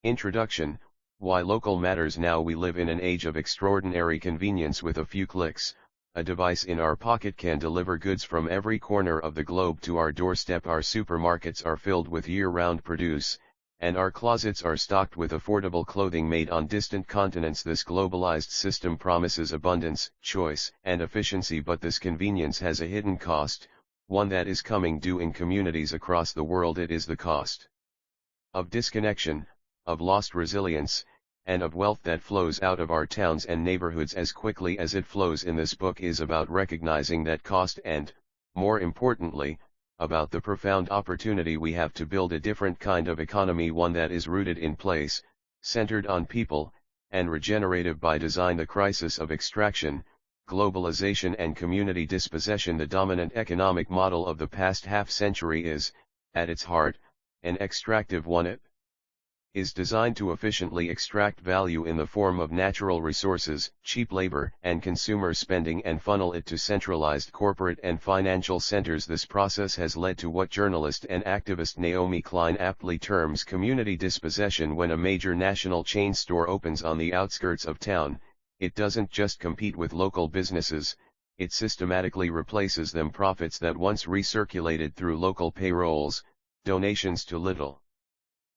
Introduction. Why local matters. Now we live in an age of extraordinary convenience. With a few clicks, a device in our pocket can deliver goods from every corner of the globe to our doorstep. Our supermarkets are filled with year-round produce, and our closets are stocked with affordable clothing made on distant continents. This globalized system promises abundance, choice, and efficiency, but this convenience has a hidden cost, one that is coming due in communities across the world. It is the cost of disconnection, of lost resilience, and of wealth that flows out of our towns and neighborhoods as quickly as it flows in. This book is about recognizing that cost and, more importantly, about the profound opportunity we have to build a different kind of economy, one that is rooted in place, centered on people, and regenerative by design. The crisis of extraction, globalization, and community dispossession. The dominant economic model of the past half-century is, at its heart, an extractive one. It is designed to efficiently extract value in the form of natural resources, cheap labor, and consumer spending, and funnel it to centralized corporate and financial centers. This process has led to what journalist and activist Naomi Klein aptly terms community dispossession. When a major national chain store opens on the outskirts of town, it doesn't just compete with local businesses, it systematically replaces them. Profits that once recirculated through local payrolls, donations to little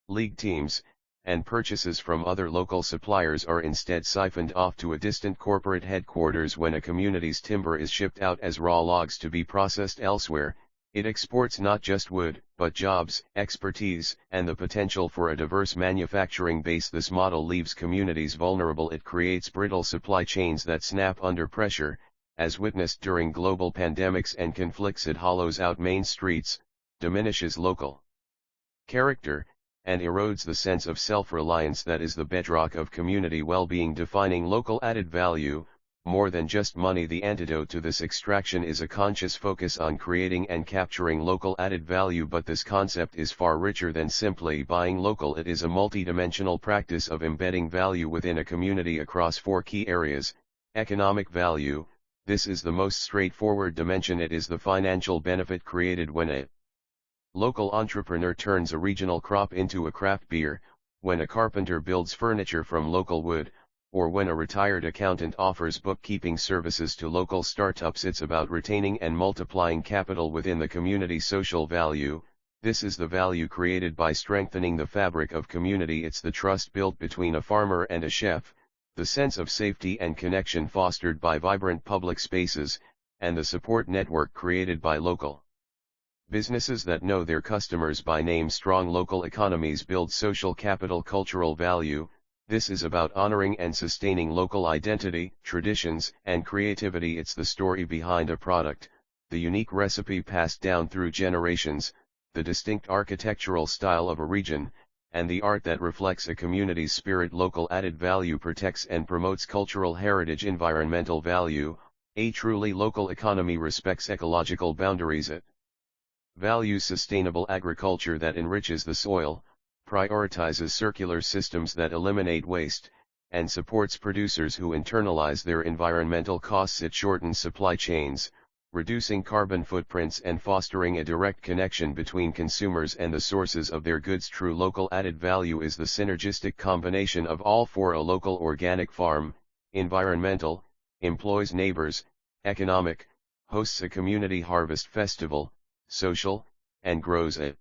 league teams, and purchases from other local suppliers are instead siphoned off to a distant corporate headquarters. When a community's timber is shipped out as raw logs to be processed elsewhere, it exports not just wood, but jobs, expertise, and the potential for a diverse manufacturing base. This model leaves communities vulnerable. It creates brittle supply chains that snap under pressure, as witnessed during global pandemics and conflicts. It hollows out main streets, diminishes local character, and erodes the sense of self-reliance that is the bedrock of community well-being. Defining local added value, more than just money. The antidote to this extraction is a conscious focus on creating and capturing local added value. But this concept is far richer than simply buying local. It is a multidimensional practice of embedding value within a community across four key areas. Economic value. This is the most straightforward dimension. It is the financial benefit created when a local entrepreneur turns a regional crop into a craft beer, when a carpenter builds furniture from local wood, or when a retired accountant offers bookkeeping services to local startups. It's about retaining and multiplying capital within the community. Social value. This is the value created by strengthening the fabric of community. It's the trust built between a farmer and a chef, the sense of safety and connection fostered by vibrant public spaces, and the support network created by local businesses that know their customers by name. Strong local economies build social capital. Cultural value. This is about honoring and sustaining local identity, traditions, and creativity. It's the story behind a product, the unique recipe passed down through generations, the distinct architectural style of a region, and the art that reflects a community's spirit. Local added value protects and promotes cultural heritage. Environmental value. A truly local economy respects ecological boundaries. It values sustainable agriculture that enriches the soil, prioritizes circular systems that eliminate waste, and supports producers who internalize their environmental costs. It shortens supply chains, reducing carbon footprints and fostering a direct connection between consumers and the sources of their goods. True local added value is the synergistic combination of all four. A local organic farm, environmental, employs neighbors, economic, hosts a community harvest festival, social, and grows a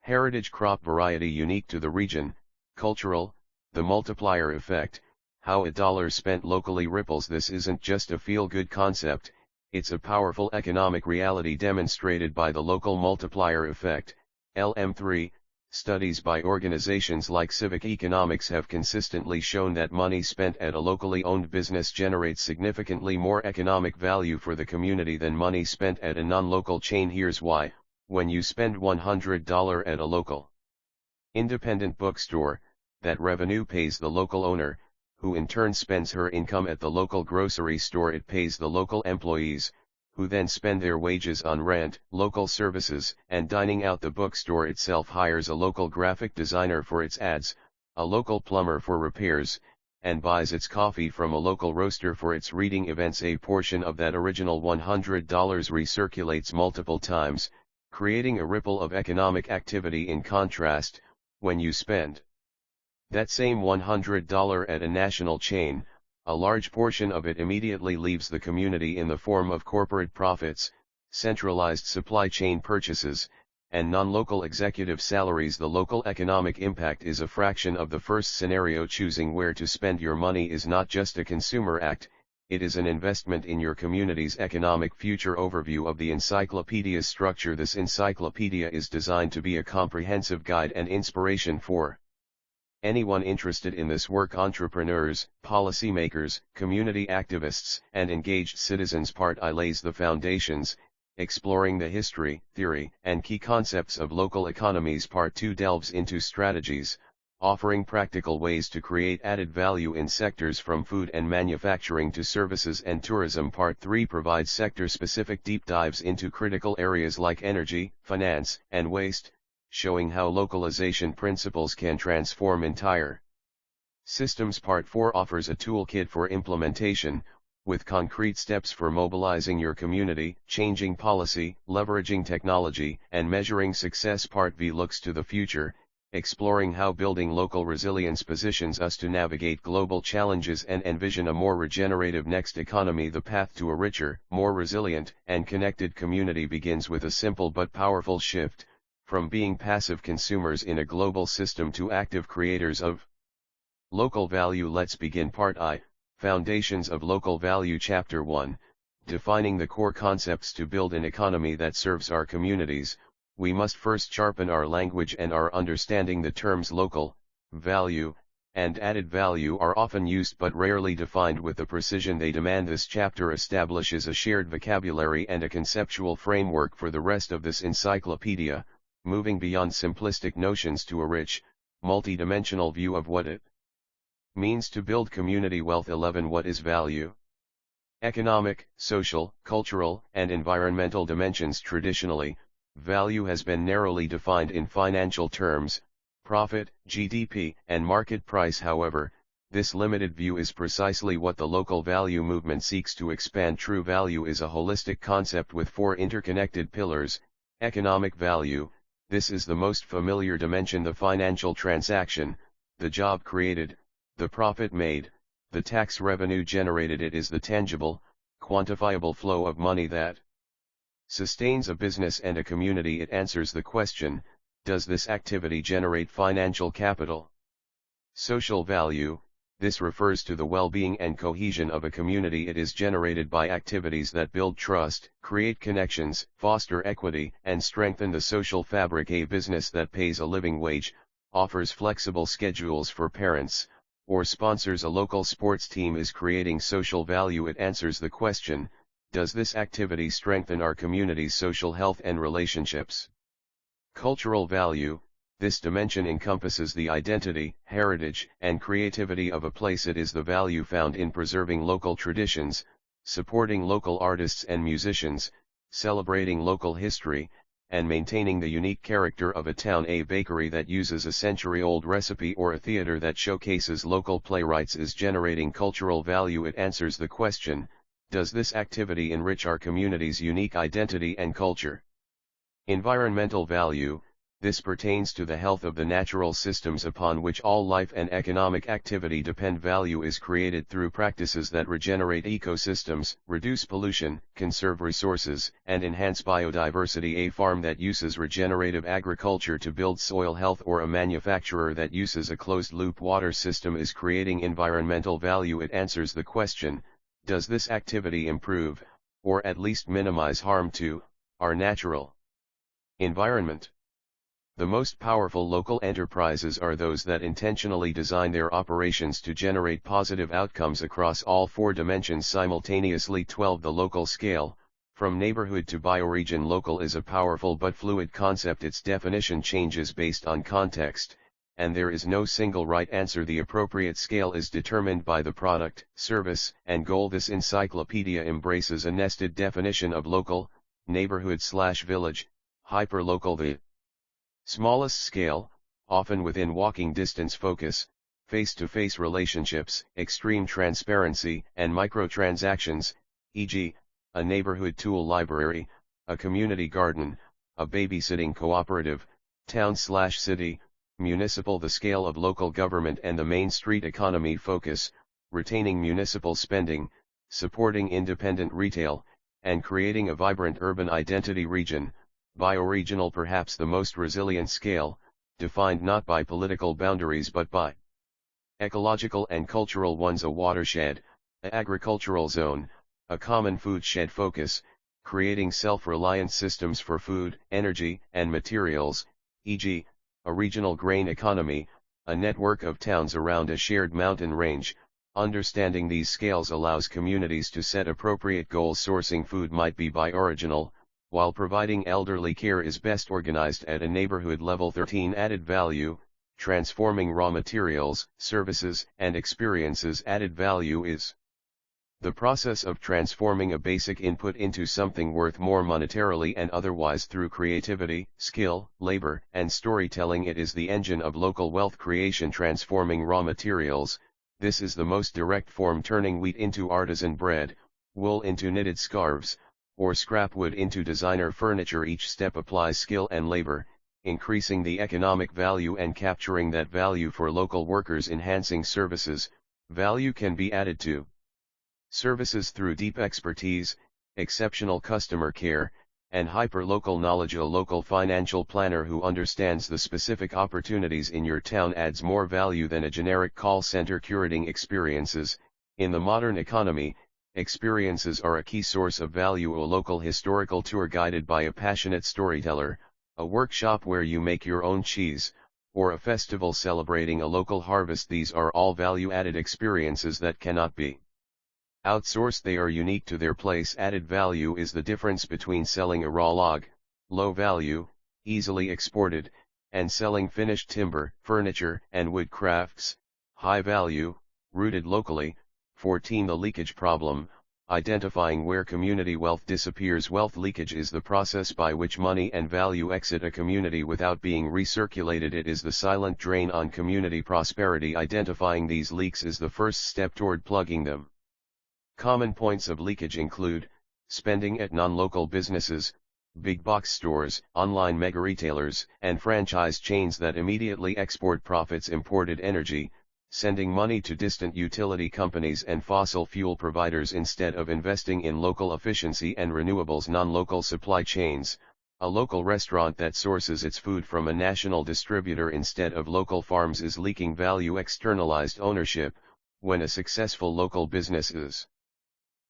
heritage crop variety unique to the region. Cultural, the multiplier effect, how a dollar spent locally ripples. This isn't just a feel-good concept, it's a powerful economic reality demonstrated by the local multiplier effect, LM3. Studies by organizations like Civic Economics have consistently shown that money spent at a locally owned business generates significantly more economic value for the community than money spent at a non-local chain. Here's why. When you spend $100 at a local independent bookstore, that revenue pays the local owner, who in turn spends her income at the local grocery store. It pays the local employees, who then spend their wages on rent, local services, and dining out. The bookstore itself hires a local graphic designer for its ads, a local plumber for repairs, and buys its coffee from a local roaster for its reading events. A portion of that original $100 recirculates multiple times, creating a ripple of economic activity. In contrast, when you spend That same $100 at a national chain, a large portion of it immediately leaves the community in the form of corporate profits, centralized supply chain purchases, and non-local executive salaries. The local economic impact is a fraction of the first scenario. Choosing where to spend your money is not just a consumer act, it is an investment in your community's economic future. Overview of the encyclopedia's structure. This encyclopedia is designed to be a comprehensive guide and inspiration for anyone interested in this work: entrepreneurs, policymakers, community activists, and engaged citizens. Part I lays the foundations, exploring the history, theory, and key concepts of local economies. Part 2 delves into strategies, offering practical ways to create added value in sectors from food and manufacturing to services and tourism. Part 3 provides sector-specific deep dives into critical areas like energy, finance, and waste, showing how localization principles can transform entire systems. Part 4 offers a toolkit for implementation, with concrete steps for mobilizing your community, changing policy, leveraging technology, and measuring success. Part V looks to the future, exploring how building local resilience positions us to navigate global challenges and envision a more regenerative next economy. The path to a richer, more resilient, and connected community begins with a simple but powerful shift, from being passive consumers in a global system to active creators of local value. Let's begin. Part I, Foundations of Local Value. Chapter 1, Defining the core concepts. To build an economy that serves our communities, we must first sharpen our language and our understanding. The terms local, value, and added value are often used but rarely defined with the precision they demand. This chapter establishes a shared vocabulary and a conceptual framework for the rest of this encyclopedia, moving beyond simplistic notions to a rich, multi-dimensional view of what it means to build community wealth. 11. What is value? Economic, social, cultural, and environmental dimensions. Traditionally, value has been narrowly defined in financial terms, profit, GDP, and market price. However, this limited view is precisely what the local value movement seeks to expand. True value is a holistic concept with 4 interconnected pillars. Economic value, this is the most familiar dimension: the financial transaction, the job created, the profit made, the tax revenue generated. It is the tangible, quantifiable flow of money that sustains a business and a community. It answers the question, does this activity generate financial capital? Social value, this refers to the well-being and cohesion of a community. It is generated by activities that build trust, create connections, foster equity, and strengthen the social fabric. A business that pays a living wage, offers flexible schedules for parents, or sponsors a local sports team is creating social value. It answers the question, does this activity strengthen our community's social health and relationships? Cultural value, this dimension encompasses the identity, heritage, and creativity of a place. It is the value found in preserving local traditions, supporting local artists and musicians, celebrating local history, and maintaining the unique character of a town. A bakery that uses a century-old recipe or a theater that showcases local playwrights is generating cultural value. It answers the question, does this activity enrich our community's unique identity and culture? Environmental value, this pertains to the health of the natural systems upon which all life and economic activity depend. Value is created through practices that regenerate ecosystems, reduce pollution, conserve resources, and enhance biodiversity. A farm that uses regenerative agriculture to build soil health, or a manufacturer that uses a closed-loop water system, is creating environmental value. It answers the question, does this activity improve, or at least minimize harm to, our natural environment? The most powerful local enterprises are those that intentionally design their operations to generate positive outcomes across all 4 dimensions simultaneously. 12. The local scale, from neighborhood to bioregion. Local is a powerful but fluid concept. Its definition changes based on context, and there is no single right answer. The appropriate scale is determined by the product, service, and goal. This encyclopedia embraces a nested definition of local: neighborhood/village, hyperlocal, the smallest scale, often within walking distance; focus, face-to-face relationships, extreme transparency, and microtransactions, e.g., a neighborhood tool library, a community garden, a babysitting cooperative, town/city, municipal, the scale of local government and the main street economy focus, retaining municipal spending, supporting independent retail, and creating a vibrant urban identity. Region, bioregional, perhaps the most resilient scale, defined not by political boundaries but by ecological and cultural ones. A watershed, a agricultural zone, a common food shed focus, creating self-reliant systems for food, energy, and materials, e.g., a regional grain economy, a network of towns around a shared mountain range. Understanding these scales allows communities to set appropriate goals. Sourcing food might be bioregional, while providing elderly care is best organized at a neighborhood level. 13. Added value, transforming raw materials, services, and experiences. Added value is the process of transforming a basic input into something worth more monetarily and otherwise through creativity, skill, labor, and storytelling. It is the engine of local wealth creation. Transforming raw materials, this is the most direct form, turning wheat into artisan bread, wool into knitted scarves, or scrap wood into designer furniture. Each step applies skill and labor, increasing the economic value and capturing that value for local workers. Enhancing services, value can be added to services through deep expertise, exceptional customer care, and hyper-local knowledge. A local financial planner who understands the specific opportunities in your town adds more value than a generic call center. Curating experiences, in the modern economy, experiences are a key source of value. A local historical tour guided by a passionate storyteller, a workshop where you make your own cheese, or a festival celebrating a local harvest. These are all value-added experiences that cannot be outsourced. They are unique to their place. Added value is the difference between selling a raw log, low value, easily exported, and selling finished timber, furniture, and wood crafts, high value, rooted locally. 14. The leakage problem, identifying where community wealth disappears. Wealth leakage is the process by which money and value exit a community without being recirculated. It is the silent drain on community prosperity. Identifying these leaks is the first step toward plugging them. Common points of leakage include spending at non-local businesses, big box stores, online mega retailers, and franchise chains that immediately export profits. Imported energy, sending money to distant utility companies and fossil fuel providers instead of investing in local efficiency and renewables. Non-local supply chains, a local restaurant that sources its food from a national distributor instead of local farms is leaking value. Externalized ownership, when a successful local business is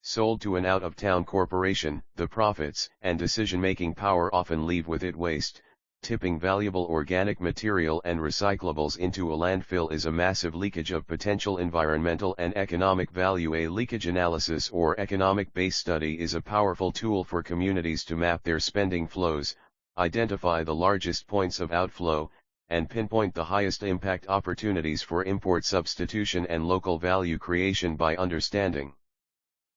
sold to an out-of-town corporation, the profits and decision-making power often leave with it. Waste, tipping valuable organic material and recyclables into a landfill is a massive leakage of potential environmental and economic value. A leakage analysis or economic base study is a powerful tool for communities to map their spending flows, identify the largest points of outflow, and pinpoint the highest impact opportunities for import substitution and local value creation. By understanding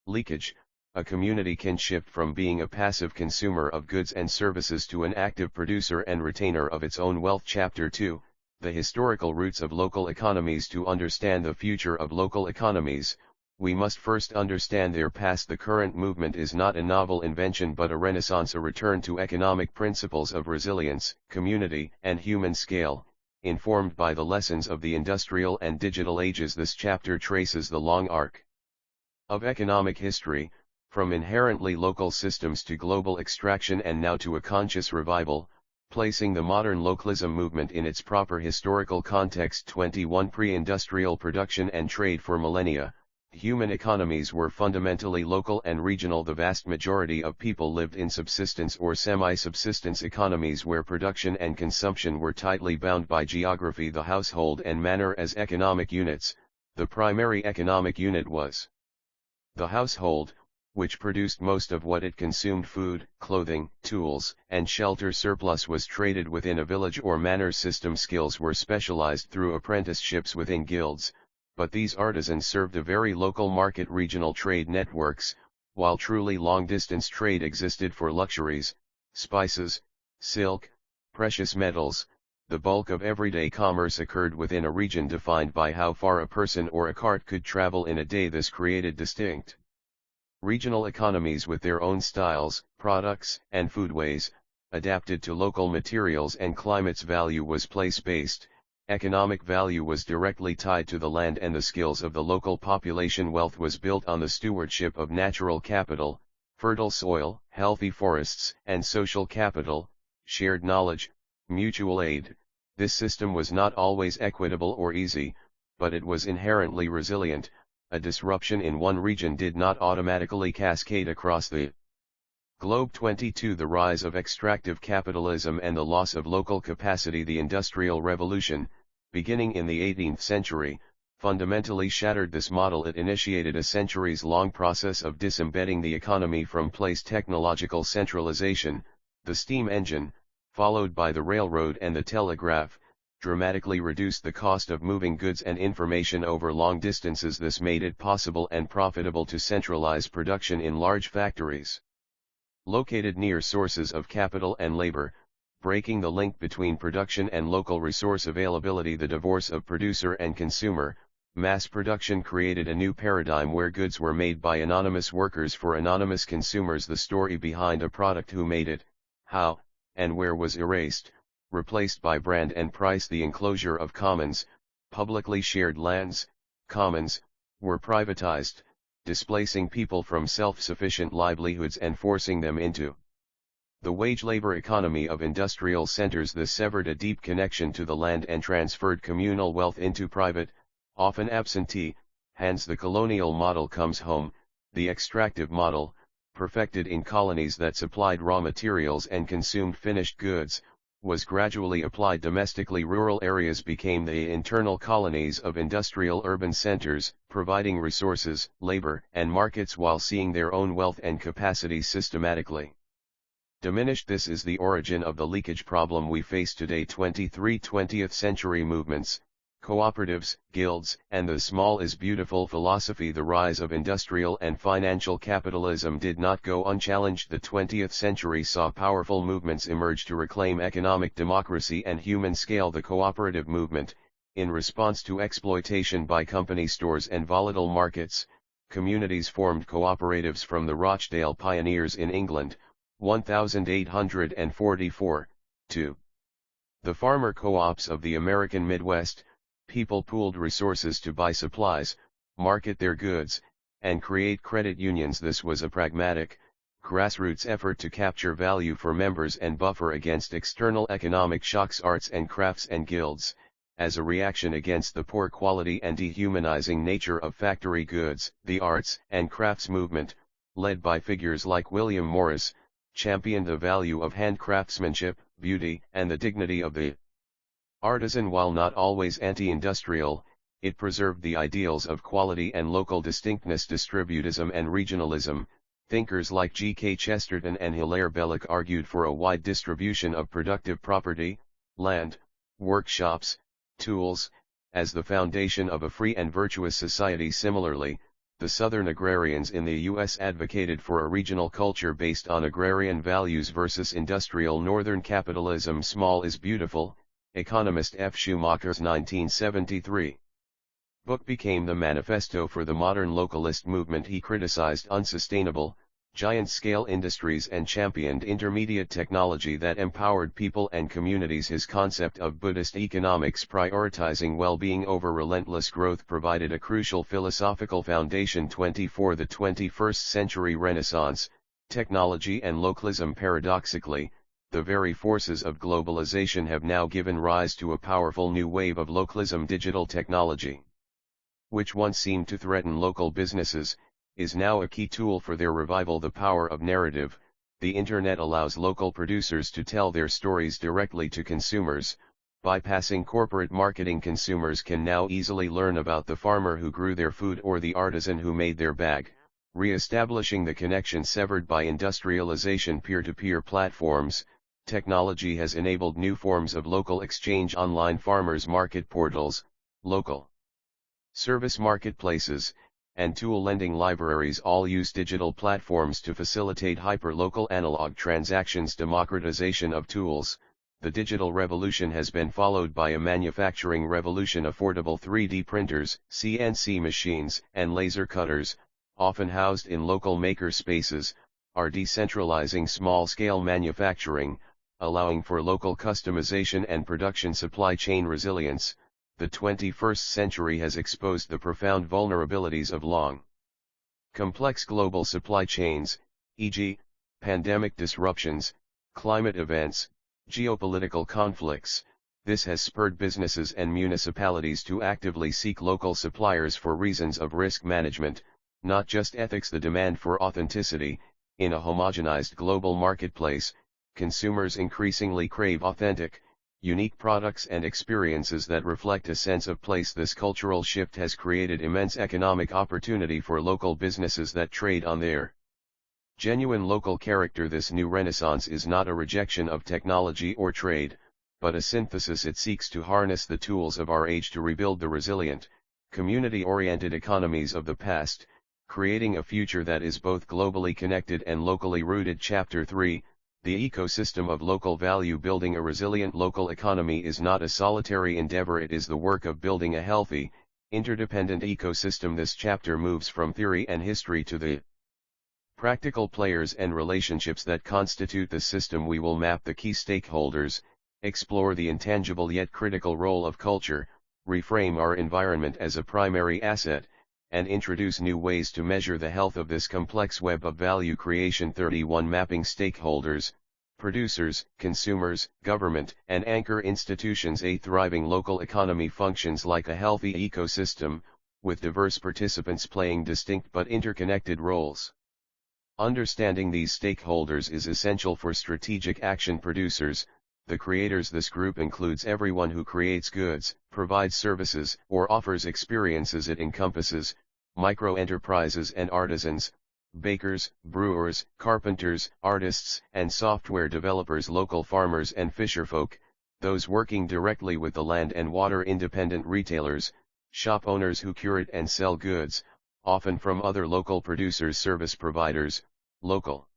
leakage, a community can shift from being a passive consumer of goods and services to an active producer and retainer of its own wealth. Chapter 2, The Historical Roots of Local Economies. To understand the future of local economies, we must first understand their past. The current movement is not a novel invention but a renaissance, a return to economic principles of resilience, community, and human scale, informed by the lessons of the industrial and digital ages. This chapter traces the long arc of economic history, from inherently local systems to global extraction and now to a conscious revival, placing the modern localism movement in its proper historical context. 21. Pre-industrial production and trade. For millennia, human economies were fundamentally local and regional. The vast majority of people lived in subsistence or semi-subsistence economies where production and consumption were tightly bound by geography. The household and manor as economic units. The primary economic unit was the household, which produced most of what it consumed. Food, clothing, tools, and shelter. Surplus was traded within a village or manor system. Skills were specialized through apprenticeships within guilds, but these artisans served a very local market. Regional trade networks, while truly long-distance trade existed for luxuries, spices, silk, precious metals, the bulk of everyday commerce occurred within a region defined by how far a person or a cart could travel in a day. This created distinct regional economies with their own styles, products, and foodways, adapted to local materials and climates. Value was place-based, Economic value was directly tied to the land and the skills of the local population. Wealth was built on the stewardship of natural capital, fertile soil, healthy forests, and social capital, shared knowledge, mutual aid. This system was not always equitable or easy, but it was inherently resilient. A disruption in one region did not automatically cascade across the globe. 22 The rise of extractive capitalism and the loss of local capacity. The Industrial Revolution, beginning in the 18th century, fundamentally shattered this model. It initiated a centuries-long process of disembedding the economy from place. Technological centralization, the steam engine, followed by the railroad and the telegraph, dramatically reduced the cost of moving goods and information over long distances. This made it possible and profitable to centralize production in large factories located near sources of capital and labor, breaking the link between production and local resource availability. The divorce of producer and consumer, mass production created a new paradigm where goods were made by anonymous workers for anonymous consumers. The story behind a product, who made it, how, and where, was erased, replaced by brand and price. The enclosure of commons, publicly shared lands, commons, were privatized, displacing people from self-sufficient livelihoods and forcing them into the wage-labor economy of industrial centers. This severed a deep connection to the land and transferred communal wealth into private, often absentee, hands. The colonial model comes home. The extractive model, perfected in colonies that supplied raw materials and consumed finished goods, was gradually applied domestically. Rural areas became the internal colonies of industrial urban centers, providing resources, labor, and markets while seeing their own wealth and capacity systematically diminished. This is the origin of the leakage problem we face today. 23 20th century movements, cooperatives, guilds, and the small is beautiful philosophy. The rise of industrial and financial capitalism did not go unchallenged. The 20th century saw powerful movements emerge to reclaim economic democracy and human scale. The cooperative movement, in response to exploitation by company stores and volatile markets, communities formed cooperatives. From the Rochdale pioneers in England, 1844, to the farmer co-ops of the American Midwest, people pooled resources to buy supplies, market their goods, and create credit unions. This was a pragmatic, grassroots effort to capture value for members and buffer against external economic shocks. Arts and crafts and guilds, as a reaction against the poor quality and dehumanizing nature of factory goods. The arts and crafts movement, led by figures like William Morris, championed the value of handcraftsmanship, beauty, and the dignity of the artisan. While not always anti-industrial, it preserved the ideals of quality and local distinctness. Distributism and regionalism, thinkers like G. K. Chesterton and Hilaire Belloc argued for a wide distribution of productive property, land, workshops, tools, as the foundation of a free and virtuous society. Similarly, the Southern agrarians in the U.S. advocated for a regional culture based on agrarian values versus industrial Northern capitalism. Small is beautiful, economist F. Schumacher's 1973 book became the manifesto for the modern localist movement. He criticized unsustainable, giant-scale industries and championed intermediate technology that empowered people and communities. His concept of Buddhist economics, prioritizing well-being over relentless growth, provided a crucial philosophical foundation. 24 The 21st century Renaissance, technology and localism. Paradoxically, the very forces of globalization have now given rise to a powerful new wave of localism. Digital technology, which once seemed to threaten local businesses, is now a key tool for their revival. The power of narrative, the internet allows local producers to tell their stories directly to consumers, bypassing corporate marketing. Consumers can now easily learn about the farmer who grew their food or the artisan who made their bag, re-establishing the connection severed by industrialization. Peer-to-peer platforms, technology has enabled new forms of local exchange. Online farmers market portals, local service marketplaces, and tool lending libraries all use digital platforms to facilitate hyper-local analog transactions. Democratization of tools, the digital revolution has been followed by a manufacturing revolution. Affordable 3D printers, CNC machines, and laser cutters, often housed in local maker spaces, are decentralizing small-scale manufacturing, allowing for local customization and production supply chain resilience. The 21st century has exposed the profound vulnerabilities of long, complex global supply chains, e.g., pandemic disruptions, climate events, geopolitical conflicts. This has spurred businesses and municipalities to actively seek local suppliers for reasons of risk management, not just ethics. The demand for authenticity. In a homogenized global marketplace, consumers increasingly crave authentic, unique products and experiences that reflect a sense of place. This cultural shift has created immense economic opportunity for local businesses that trade on their genuine local character. This new renaissance is not a rejection of technology or trade, but a synthesis. It seeks to harness the tools of our age to rebuild the resilient, community-oriented economies of the past, creating a future that is both globally connected and locally rooted. Chapter 3, The Ecosystem of Local Value. Building a resilient local economy is not a solitary endeavor, it is the work of building a healthy, interdependent ecosystem. This chapter moves from theory and history to the practical players and relationships that constitute the system. We will map the key stakeholders, explore the intangible yet critical role of culture, reframe our environment as a primary asset, and introduce new ways to measure the health of this complex web of value creation. 31. Mapping stakeholders, producers, consumers, government, and anchor institutions. A thriving local economy functions like a healthy ecosystem, with diverse participants playing distinct but interconnected roles. Understanding these stakeholders is essential for strategic action. Producers, the creators. This group includes everyone who creates goods, provides services, or offers experiences. It encompasses micro-enterprises and artisans, bakers, brewers, carpenters, artists, and software developers. Local farmers and fisherfolk, those working directly with the land and water. Independent retailers, shop owners who curate and sell goods, often from other local producers. Service providers, local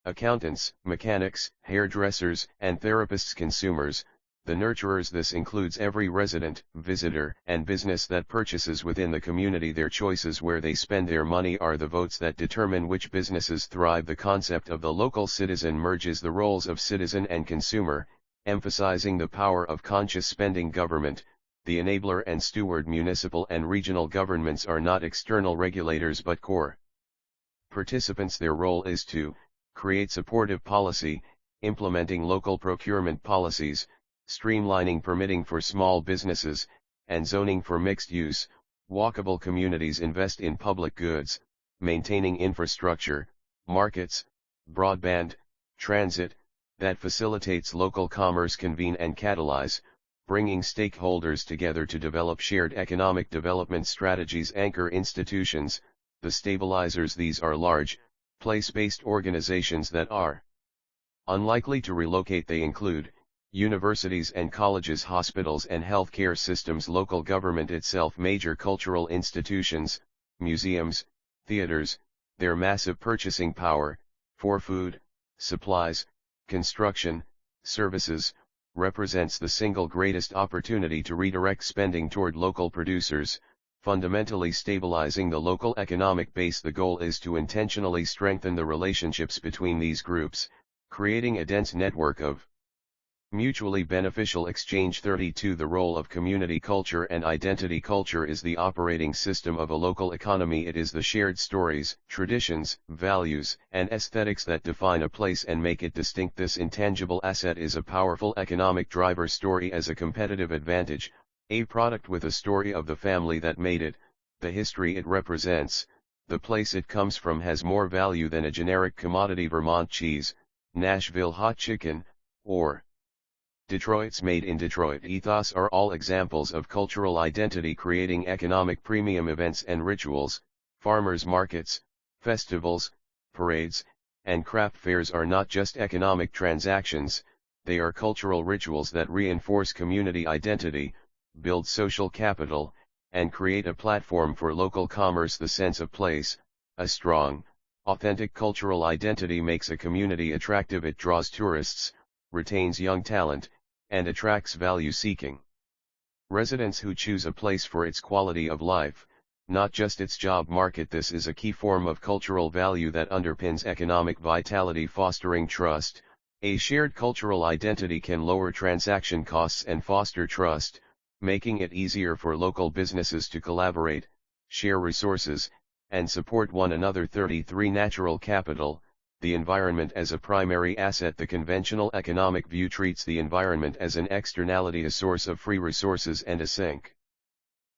accountants, mechanics, hairdressers, and therapists. Consumers, the nurturers. This includes every resident, visitor, and business that purchases within the community. Their choices where they spend their money are the votes that determine which businesses thrive. The concept of the local citizen merges the roles of citizen and consumer, emphasizing the power of conscious spending. Government, the enabler and steward. Municipal and regional governments are not external regulators but core participants. Their role is to create supportive policy, implementing local procurement policies, streamlining permitting for small businesses, and zoning for mixed use. Walkable communities invest in public goods, maintaining infrastructure, markets, broadband, transit, that facilitates local commerce. Convene and catalyze, bringing stakeholders together to develop shared economic development strategies. Anchor institutions, the stabilizers. These are large, place-based organizations that are unlikely to relocate. They include universities and colleges, hospitals and healthcare systems. Local government itself, major cultural institutions, museums, theaters. Their massive purchasing power, for food, supplies, construction, services, represents the single greatest opportunity to redirect spending toward local producers, fundamentally stabilizing the local economic base. The goal is to intentionally strengthen the relationships between these groups, creating a dense network of mutually beneficial exchange. 32. The role of community culture and identity. Culture is the operating system of a local economy. It is the shared stories, traditions, values, and aesthetics that define a place and make it distinct. This intangible asset is a powerful economic driver. Story as a competitive advantage, a product with a story of the family that made it, the history it represents, the place it comes from has more value than a generic commodity. Vermont cheese, Nashville hot chicken, or Detroit's Made in Detroit ethos are all examples of cultural identity creating economic premium. Events and rituals, farmers markets, festivals, parades, and craft fairs are not just economic transactions, they are cultural rituals that reinforce community identity, build social capital, and create a platform for local commerce. The sense of place, a strong, authentic cultural identity makes a community attractive. It draws tourists, retains young talent, and attracts value-seeking residents who choose a place for its quality of life, not just its job market. This is a key form of cultural value that underpins economic vitality, fostering trust, A shared cultural identity can lower transaction costs and foster trust, making it easier for local businesses to collaborate, share resources, and support one another. 33 Natural capital, the environment as a primary asset. The conventional economic view treats the environment as an externality, a source of free resources and a sink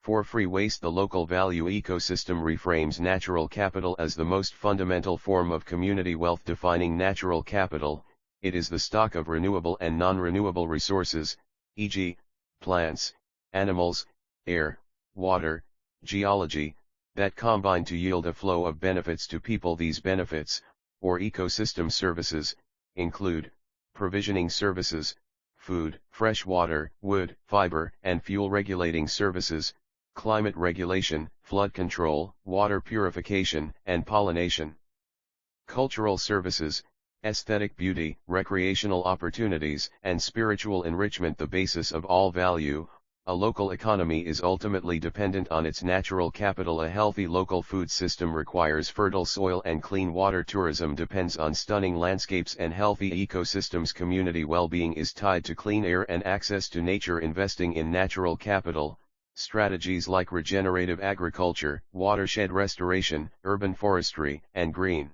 for free waste. The local value ecosystem reframes natural capital as the most fundamental form of community wealth. Defining natural capital, it is the stock of renewable and non-renewable resources, e.g., plants, animals, air, water, geology, that combine to yield a flow of benefits to people. These benefits, or ecosystem services, include provisioning services, food, fresh water, wood, fiber, and fuel; regulating services, climate regulation, flood control, water purification, and pollination; cultural services, aesthetic beauty, recreational opportunities, and spiritual enrichment. The basis of all value, a local economy is ultimately dependent on its natural capital. A healthy local food system requires fertile soil and clean water. Tourism depends on stunning landscapes and healthy ecosystems. Community well-being is tied to clean air and access to nature. Investing in natural capital, strategies like regenerative agriculture, watershed restoration, urban forestry, and green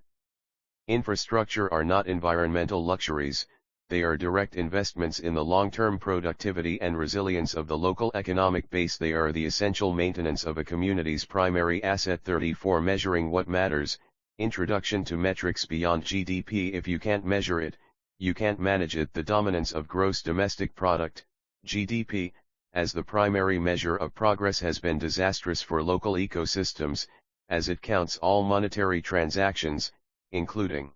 infrastructure are not environmental luxuries, they are direct investments in the long-term productivity and resilience of the local economic base. They are the essential maintenance of a community's primary asset. 34 Measuring what matters, introduction to metrics beyond GDP. If you can't measure it, you can't manage it. The dominance of gross domestic product, GDP, as the primary measure of progress has been disastrous for local ecosystems, as it counts all monetary transactions, including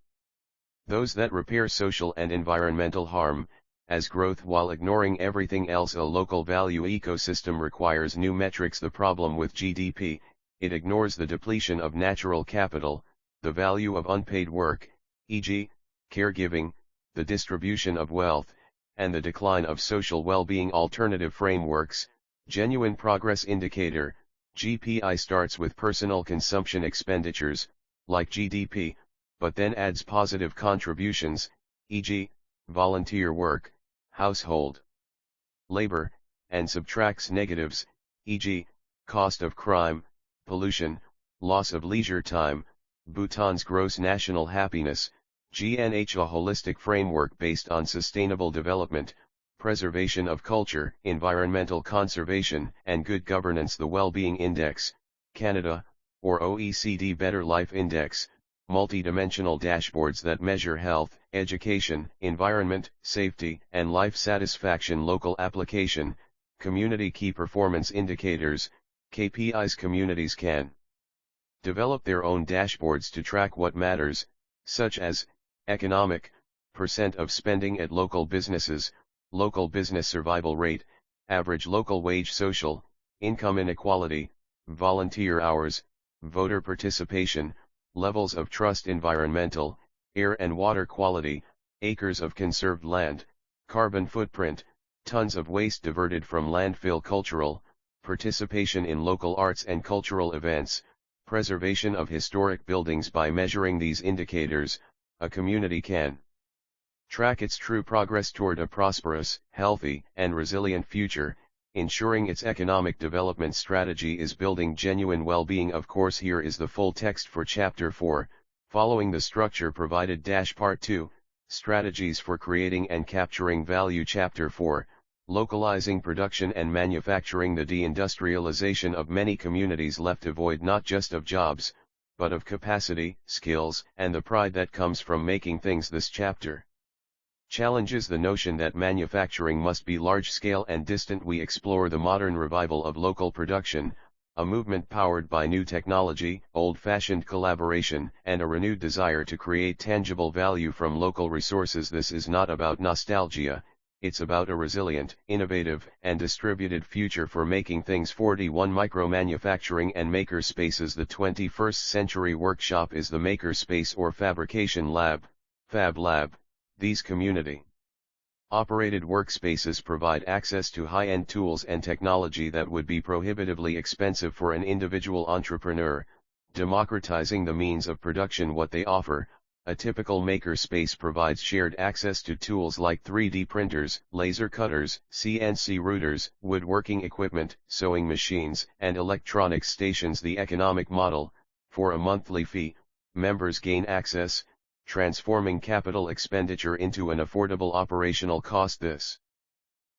those that repair social and environmental harm, as growth while ignoring everything else. A local value ecosystem requires new metrics. The problem with GDP, it ignores the depletion of natural capital, the value of unpaid work, e.g., caregiving, the distribution of wealth, and the decline of social well-being. Alternative frameworks, genuine progress indicator, GPI starts with personal consumption expenditures, like GDP, but then adds positive contributions, e.g., volunteer work, household labor, and subtracts negatives, e.g., cost of crime, pollution, loss of leisure time, Bhutan's gross national happiness, GNH. A holistic framework based on sustainable development, preservation of culture, environmental conservation, and good governance. The Well-being Index, Canada, or OECD Better Life Index, multi-dimensional dashboards that measure health, education, environment, safety, and life satisfaction. Local application, community key performance indicators, KPIs. Communities can develop their own dashboards to track what matters, such as economic, percent of spending at local businesses, local business survival rate, average local wage, social income inequality, volunteer hours, voter participation, levels of trust, environmental, air and water quality, acres of conserved land, carbon footprint, tons of waste diverted from landfill. Cultural participation in local arts and cultural events, preservation of historic buildings. By measuring these indicators, a community can track its true progress toward a prosperous, healthy, and resilient future, ensuring its economic development strategy is building genuine well-being. Of course, here is the full text for Chapter 4, following the structure provided. Part 2, Strategies for Creating and Capturing Value. Chapter 4, Localizing Production and Manufacturing. The deindustrialization of many communities left devoid not just of jobs, but of capacity, skills, and the pride that comes from making things. This chapter challenges the notion that manufacturing must be large-scale and distant. We explore the modern revival of local production, a movement powered by new technology, old-fashioned collaboration, and a renewed desire to create tangible value from local resources. This is not about nostalgia, it's about a resilient, innovative, and distributed future for making things. 41 Micro-manufacturing and maker spaces. The 21st century workshop is the maker space or fabrication lab, Fab Lab. These community-operated workspaces provide access to high-end tools and technology that would be prohibitively expensive for an individual entrepreneur, democratizing the means of production. What they offer, A typical maker space provides shared access to tools like 3D printers, laser cutters, CNC routers, woodworking equipment, sewing machines, and electronics stations. The economic model: for a monthly fee, members gain access, transforming capital expenditure into an affordable operational cost. This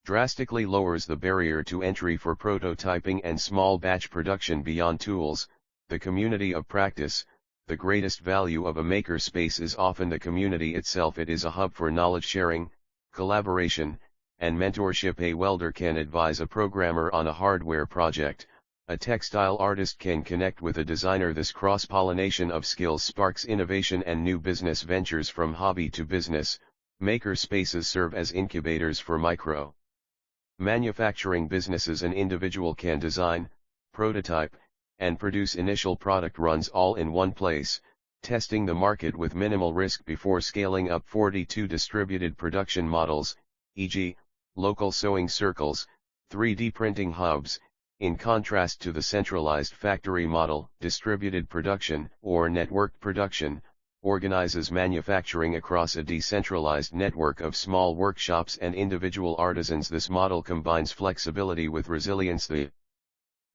drastically lowers the barrier to entry for prototyping and small batch production. Beyond tools, the community of practice. The greatest value of a makerspace is often the community itself. It is a hub for knowledge sharing, collaboration, and mentorship. A welder can advise a programmer on a hardware project. A textile artist can connect with a designer. This cross-pollination of skills sparks innovation and new business ventures. From hobby to business, makerspaces serve as incubators for micro manufacturing businesses. An individual can design, prototype, and produce initial product runs all in one place, testing the market with minimal risk before scaling up. 42 distributed production models, e.g., local sewing circles, 3D printing hubs. In contrast to the centralized factory model, distributed production, or networked production, organizes manufacturing across a decentralized network of small workshops and individual artisans. This model combines flexibility with resilience. The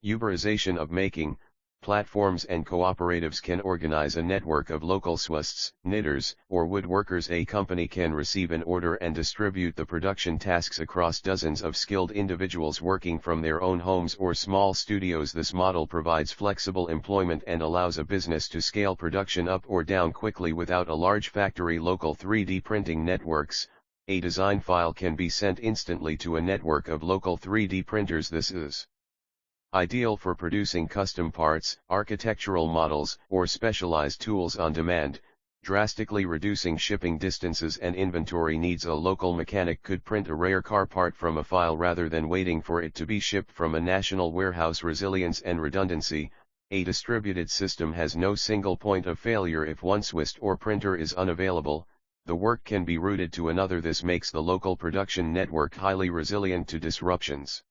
Uberization of making. Platforms and cooperatives can organize a network of local swists, knitters, or woodworkers. A company can receive an order and distribute the production tasks across dozens of skilled individuals working from their own homes or small studios. This model provides flexible employment and allows a business to scale production up or down quickly without a large factory. Local 3D printing networks. A design file can be sent instantly to a network of local 3D printers. This is ideal for producing custom parts, architectural models, or specialized tools on demand, drastically reducing shipping distances and inventory needs. A local mechanic could print a rare car part from a file rather than waiting for it to be shipped from a national warehouse. Resilience and redundancy. A distributed system has no single point of failure. If one swist or printer is unavailable, the work can be routed to another. This makes the local production network highly resilient to disruptions.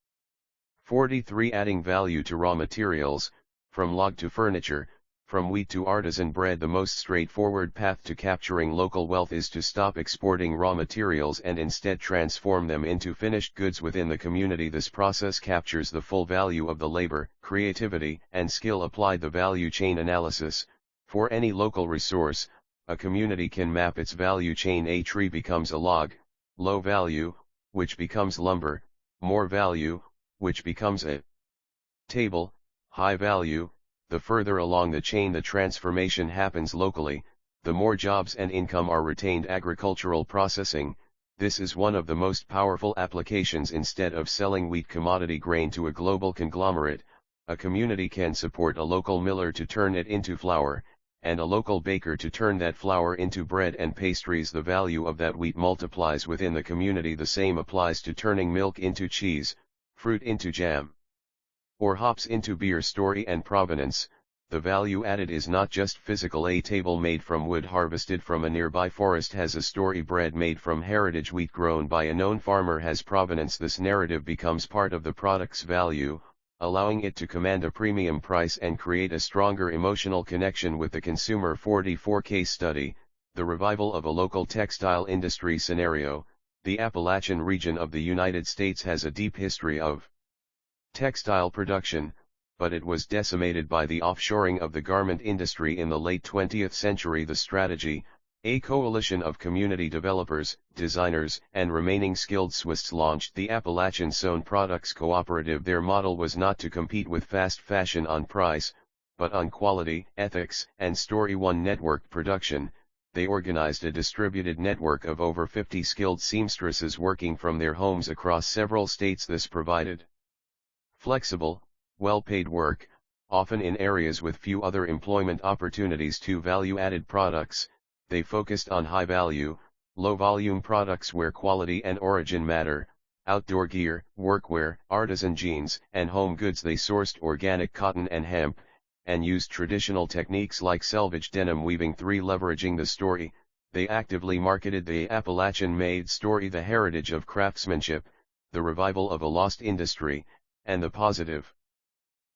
43. Adding value to raw materials. From log to furniture, from wheat to artisan bread. The most straightforward path to capturing local wealth is to stop exporting raw materials and instead transform them into finished goods within the community. This process captures the full value of the labor, creativity, and skill applied. The value chain analysis. For any local resource, a community can map its value chain. A tree becomes a log, low value, which becomes lumber, more value, which becomes a table, high value. The further along the chain the transformation happens locally, the more jobs and income are retained. Agricultural processing. This is one of the most powerful applications. Instead of selling wheat commodity grain to a global conglomerate, a community can support a local miller to turn it into flour, and a local baker to turn that flour into bread and pastries. The value of that wheat multiplies within the community. The same applies to turning milk into cheese, fruit into jam, or hops into beer. Story and provenance. The value added is not just physical. A table made from wood harvested from a nearby forest has a story. Bread made from heritage wheat grown by a known farmer has provenance. This narrative becomes part of the product's value, allowing it to command a premium price and create a stronger emotional connection with the consumer. 44. Case study. The revival of a local textile industry scenario. The Appalachian region of the United States has a deep history of textile production, but it was decimated by the offshoring of the garment industry in the late 20th century. The strategy: a coalition of community developers, designers, and remaining skilled Swiss launched the Appalachian Sewn Products Cooperative. Their model was not to compete with fast fashion on price, but on quality, ethics, and story. 1. Networked production. They organized a distributed network of over 50 skilled seamstresses working from their homes across several states. This provided flexible, well-paid work, often in areas with few other employment opportunities. 2. Value-added products. They focused on high-value, low-volume products where quality and origin matter: outdoor gear, workwear, artisan jeans, and home goods. They sourced organic cotton and hemp, and used traditional techniques like selvage denim weaving. 3. Leveraging the story. They actively marketed the Appalachian-made story, the heritage of craftsmanship, the revival of a lost industry, and the positive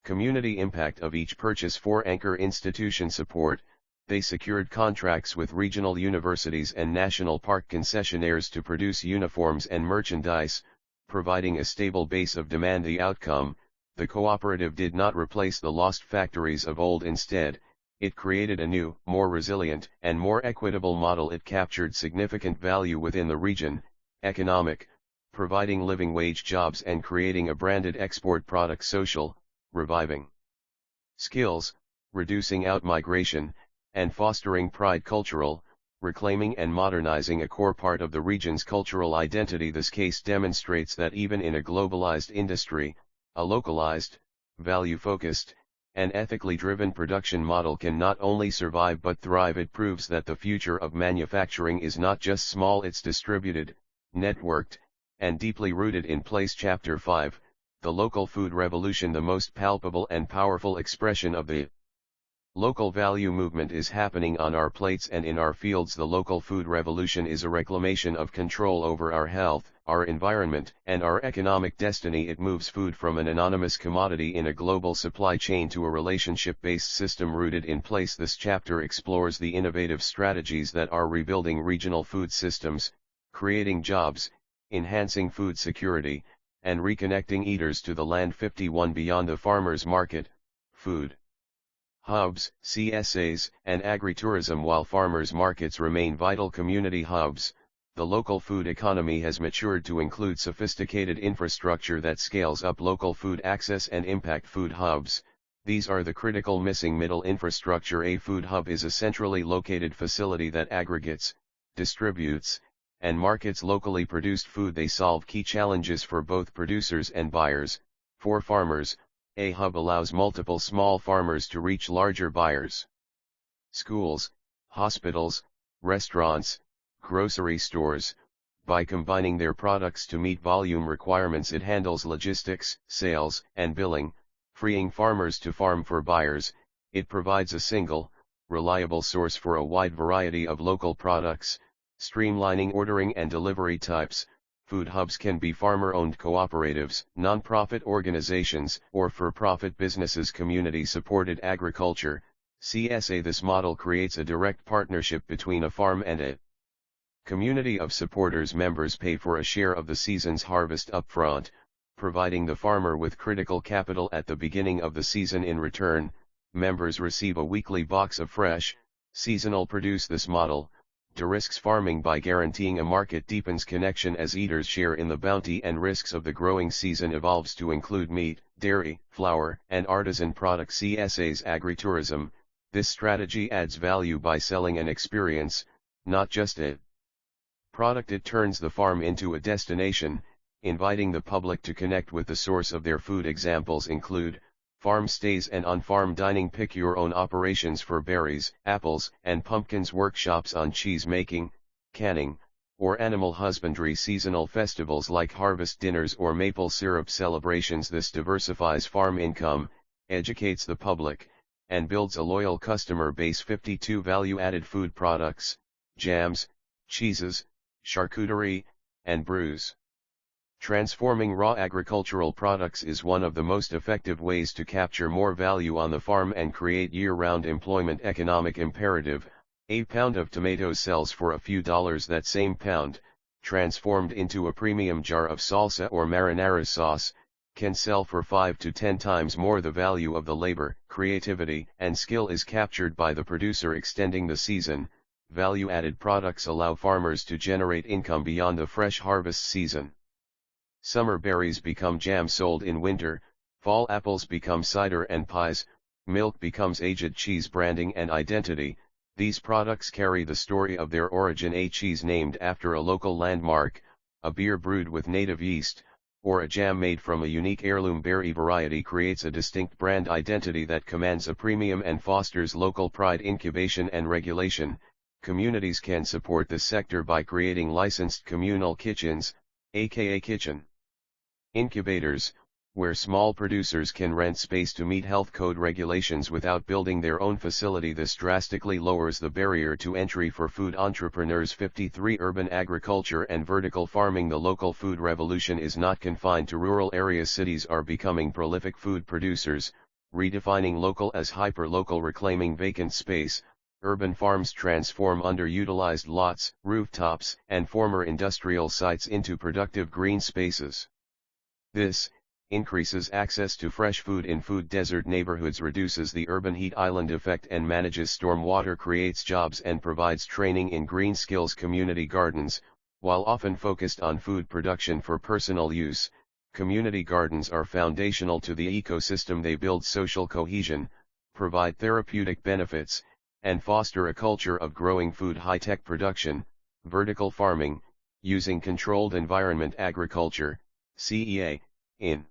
community impact of each purchase. 4. Anchor institution support. They secured contracts with regional universities and national park concessionaires to produce uniforms and merchandise, providing a stable base of demand. The outcome, the cooperative did not replace the lost factories of old. Instead, it created a new, more resilient, and more equitable model. It captured significant value within the region, economic, providing living wage jobs and creating a branded export product. Social, reviving skills, reducing outmigration, and fostering pride. Cultural, reclaiming and modernizing a core part of the region's cultural identity. This case demonstrates that even in a globalized industry, a localized, value-focused, and ethically driven production model can not only survive but thrive. It proves that the future of manufacturing is not just small, it's distributed, networked, and deeply rooted in place. Chapter 5, The Local Food Revolution. The most palpable and powerful expression of the local value movement is happening on our plates and in our fields. The local food revolution is a reclamation of control over our health, our environment, and our economic destiny. It moves food from an anonymous commodity in a global supply chain to a relationship-based system rooted in place. This chapter explores the innovative strategies that are rebuilding regional food systems, creating jobs, enhancing food security, and reconnecting eaters to the land. 51 Beyond the farmer's market, food hubs, CSAs, and agritourism. While farmers' markets remain vital community hubs, the local food economy has matured to include sophisticated infrastructure that scales up local food access and impact. Food hubs, these are the critical missing middle infrastructure. A food hub is a centrally located facility that aggregates, distributes, and markets locally produced food. They solve key challenges for both producers and buyers. For farmers, a hub allows multiple small farmers to reach larger buyers. Schools, hospitals, restaurants, grocery stores, by combining their products to meet volume requirements. It handles logistics, sales, and billing, freeing farmers to farm for buyers. It provides a single, reliable source for a wide variety of local products, streamlining ordering and delivery types. Food hubs can be farmer-owned cooperatives, non-profit organizations, or for-profit businesses. Community-supported agriculture, CSA. This model creates a direct partnership between a farm and a community of supporters. Members pay for a share of the season's harvest upfront, providing the farmer with critical capital at the beginning of the season. In return, members receive a weekly box of fresh, seasonal produce. This model de-risks farming by guaranteeing a market, deepens connection as eaters share in the bounty, and risks of the growing season evolves to include meat, dairy, flour, and artisan products. CSA's agritourism, this strategy adds value by selling an experience, not just a product. It turns the farm into a destination, inviting the public to connect with the source of their food. Examples include farm stays and on-farm dining. Pick your own operations for berries, apples, and pumpkins. Workshops on cheese making, canning, or animal husbandry. Seasonal festivals like harvest dinners or maple syrup celebrations. This diversifies farm income, educates the public, and builds a loyal customer base. 52 Value-added food products, jams, cheeses, charcuterie, and brews. Transforming raw agricultural products is one of the most effective ways to capture more value on the farm and create year-round employment. Economic imperative, a pound of tomatoes sells for a few dollars. That same pound, transformed into a premium jar of salsa or marinara sauce, can sell for 5 to 10 times more. The value of the labor, creativity, and skill is captured by the producer. Extending the season, value-added products allow farmers to generate income beyond the fresh harvest season. Summer berries become jam sold in winter, fall apples become cider and pies, milk becomes aged cheese. Branding and identity, these products carry the story of their origin. A cheese named after a local landmark, a beer brewed with native yeast, or a jam made from a unique heirloom berry variety creates a distinct brand identity that commands a premium and fosters local pride. Incubation and regulation, communities can support this sector by creating licensed communal kitchens, aka kitchen incubators, where small producers can rent space to meet health code regulations without building their own facility. This drastically lowers the barrier to entry for food entrepreneurs. 53 Urban agriculture and vertical farming. The local food revolution is not confined to rural areas. Cities are becoming prolific food producers, redefining local as hyper-local. Reclaiming vacant space, urban farms transform underutilized lots, rooftops, and former industrial sites into productive green spaces. This increases access to fresh food in food desert neighborhoods, reduces the urban heat island effect, and manages stormwater, creates jobs, and provides training in green skills. Community gardens, while often focused on food production for personal use, community gardens are foundational to the ecosystem. They build social cohesion, provide therapeutic benefits, and foster a culture of growing food. High-tech production, vertical farming, using controlled environment agriculture, CEA, in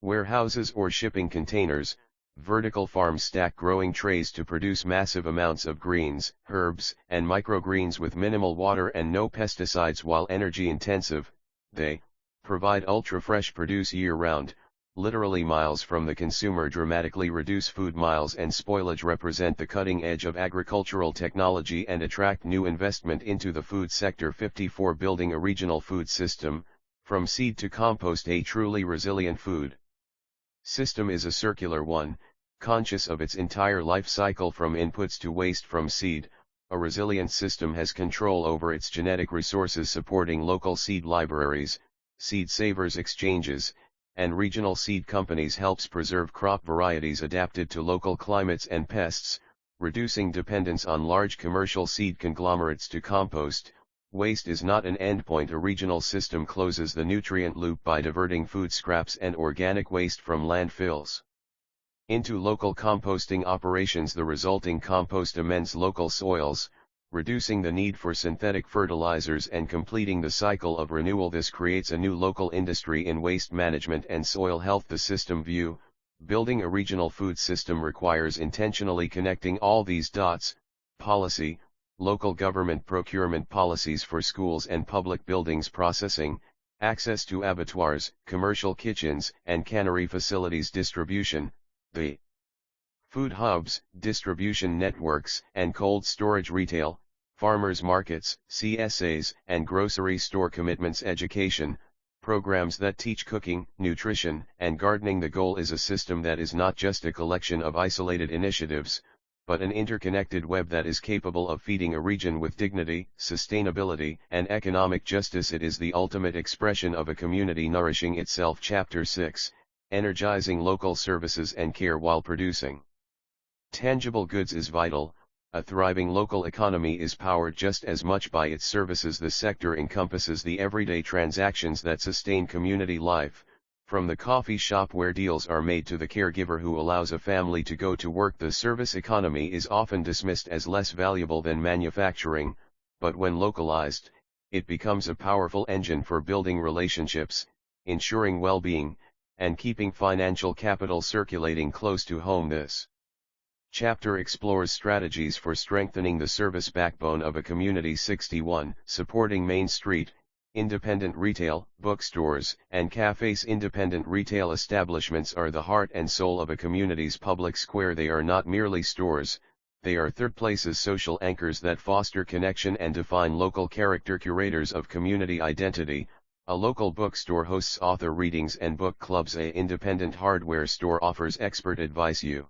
warehouses or shipping containers. Vertical farms stack growing trays to produce massive amounts of greens, herbs, and microgreens with minimal water and no pesticides. While energy intensive, they provide ultra-fresh produce year-round, literally miles from the consumer. Dramatically reduce food miles and spoilage, represent the cutting edge of agricultural technology, and attract new investment into the food sector. 54. Building a regional food system, from seed to compost. A truly resilient food system is a circular one, conscious of its entire life cycle from inputs to waste. From seed, a resilient system has control over its genetic resources, supporting local seed libraries, seed savers exchanges, and regional seed companies. Helps preserve crop varieties adapted to local climates and pests, reducing dependence on large commercial seed conglomerates. To compost, waste is not an endpoint. A regional system closes the nutrient loop by diverting food scraps and organic waste from landfills into local composting operations. The resulting compost amends local soils, reducing the need for synthetic fertilizers and completing the cycle of renewal. This creates a new local industry in waste management and soil health. The system view, building a regional food system requires intentionally connecting all these dots: policy, local government procurement policies for schools and public buildings, processing, access to abattoirs, commercial kitchens, and cannery facilities, distribution, the food hubs, distribution networks, and cold storage, retail, farmers markets, CSAs, and grocery store commitments, education, programs that teach cooking, nutrition, and gardening. The goal is a system that is not just a collection of isolated initiatives, but an interconnected web that is capable of feeding a region with dignity, sustainability, and economic justice. It is the ultimate expression of a community nourishing itself. Chapter 6, Energizing local services and care while producing tangible goods is vital. A thriving local economy is powered just as much by its services. The sector encompasses the everyday transactions that sustain community life, from the coffee shop where deals are made to the caregiver who allows a family to go to work. The service economy is often dismissed as less valuable than manufacturing, but when localized, it becomes a powerful engine for building relationships, ensuring well-being, and keeping financial capital circulating close to home. This chapter explores strategies for strengthening the service backbone of a community. 61. Supporting Main Street, independent retail, bookstores, and cafes. Independent retail establishments are the heart and soul of a community's public square. They are not merely stores, they are third places, social anchors that foster connection and define local character, curators of community identity. A local bookstore hosts author readings and book clubs. A independent hardware store offers expert advice you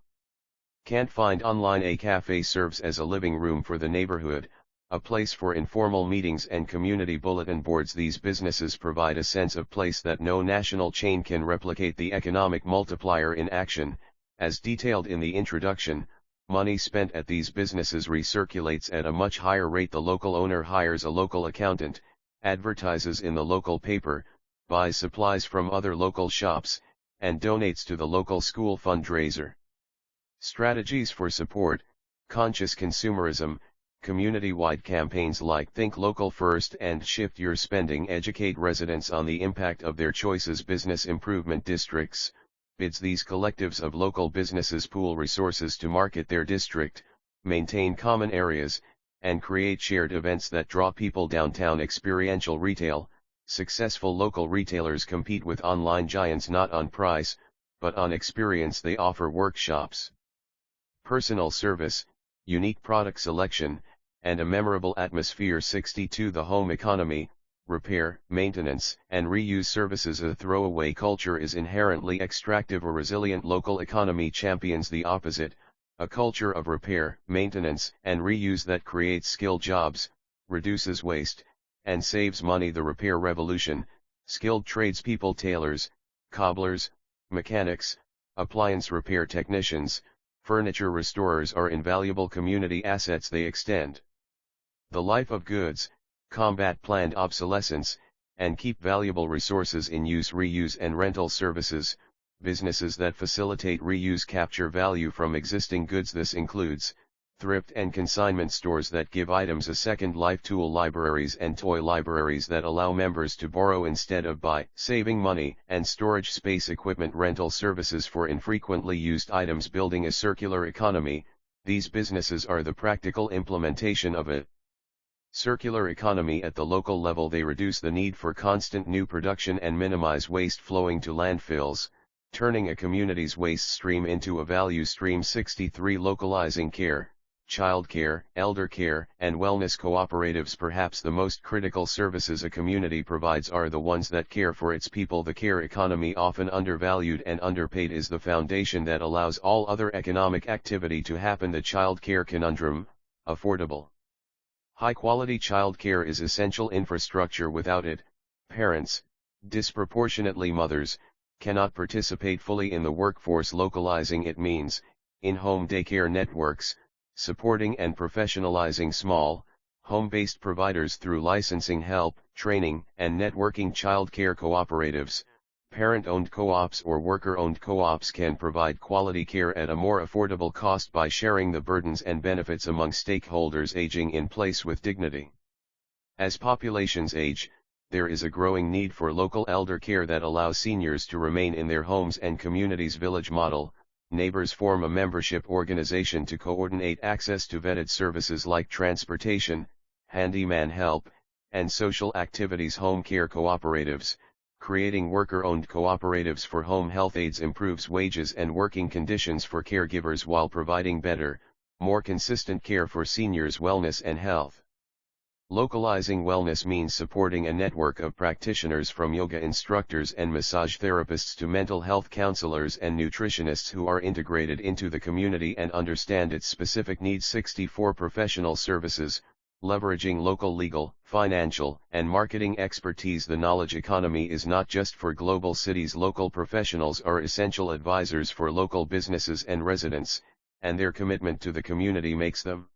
can't find online. A cafe serves as a living room for the neighborhood, a place for informal meetings and community bulletin boards. These businesses provide a sense of place that no national chain can replicate. The economic multiplier in action, as detailed in the introduction, money spent at these businesses recirculates at a much higher rate. The local owner hires a local accountant, advertises in the local paper, buys supplies from other local shops, and donates to the local school fundraiser. Strategies for support: conscious consumerism, community-wide campaigns like Think Local First and Shift Your Spending educate residents on the impact of their choices. Business improvement districts, bids: these collectives of local businesses pool resources to market their district, maintain common areas, and create shared events that draw people downtown. Experiential retail, successful local retailers compete with online giants not on price, but on experience. They offer workshops, personal service, unique product selection, and a memorable atmosphere. 62. The home economy, repair, maintenance, and reuse services. A throwaway culture is inherently extractive. A resilient local economy champions the opposite, A culture of repair, maintenance, and reuse that creates skilled jobs, reduces waste, and saves money. The repair revolution, skilled tradespeople, tailors, cobblers, mechanics, appliance repair technicians, furniture restorers are invaluable community assets. They extend the life of goods, combat planned obsolescence, and keep valuable resources in use. Reuse and rental services, businesses that facilitate reuse capture value from existing goods. This includes thrift and consignment stores that give items a second life, tool libraries and toy libraries that allow members to borrow instead of buy, saving money, and storage space equipment rental services for infrequently used items. Building a circular economy, these businesses are the practical implementation of a circular economy at the local level. They reduce the need for constant new production and minimize waste flowing to landfills, turning a community's waste stream into a value stream. 63 Localizing care, childcare, elder care, and wellness cooperatives. Perhaps the most critical services a community provides are the ones that care for its people. The care economy, often undervalued and underpaid, is the foundation that allows all other economic activity to happen. The child care conundrum, affordable, high-quality child care is essential infrastructure. Without it, parents, disproportionately mothers, cannot participate fully in the workforce. Localizing it means, in-home daycare networks, supporting and professionalizing small, home-based providers through licensing, help, training, and networking. Child care cooperatives, parent-owned co-ops or worker-owned co-ops, can provide quality care at a more affordable cost by sharing the burdens and benefits among stakeholders. Aging in place with dignity. As populations age, there is a growing need for local elder care that allows seniors to remain in their homes and communities. Village model, neighbors form a membership organization to coordinate access to vetted services like transportation, handyman help, and social activities. Home care cooperatives, creating worker-owned cooperatives for home health aides, improves wages and working conditions for caregivers while providing better, more consistent care for seniors' wellness and health. Localizing wellness means supporting a network of practitioners, from yoga instructors and massage therapists to mental health counselors and nutritionists, who are integrated into the community and understand its specific needs. 64 Professional services, leveraging local legal, financial, and marketing expertise. The knowledge economy is not just for global cities. Local professionals are essential advisors for local businesses and residents, and their commitment to the community makes them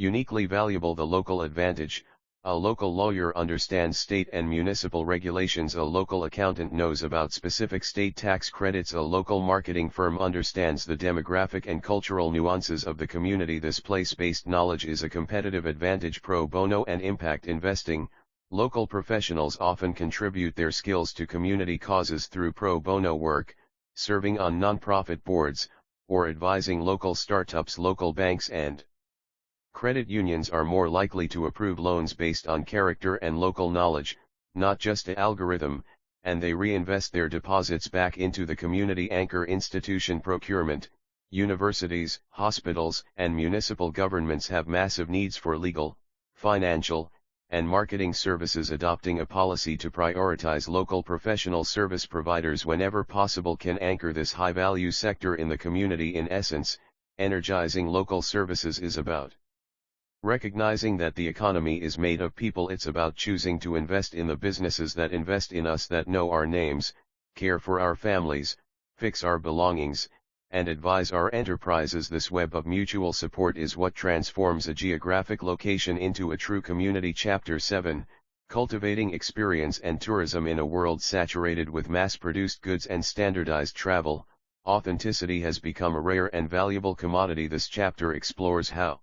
uniquely valuable. The local advantage, a local lawyer understands state and municipal regulations. A local accountant knows about specific state tax credits. A local marketing firm understands the demographic and cultural nuances of the community. This place-based knowledge is a competitive advantage. Pro bono and impact investing, local professionals often contribute their skills to community causes through pro bono work, serving on nonprofit boards, or advising local startups. Local banks and credit unions are more likely to approve loans based on character and local knowledge, not just an algorithm, and they reinvest their deposits back into the community. Anchor institution procurement, universities, hospitals, and municipal governments have massive needs for legal, financial, and marketing services. Adopting a policy to prioritize local professional service providers whenever possible can anchor this high-value sector in the community. In essence, energizing local services is about recognizing that the economy is made of people. It's about choosing to invest in the businesses that invest in us, that know our names, care for our families, fix our belongings, and advise our enterprises. This web of mutual support is what transforms a geographic location into a true community. Chapter 7, Cultivating Experience and Tourism. In a world saturated with mass-produced goods and standardized travel, authenticity has become a rare and valuable commodity. This chapter explores how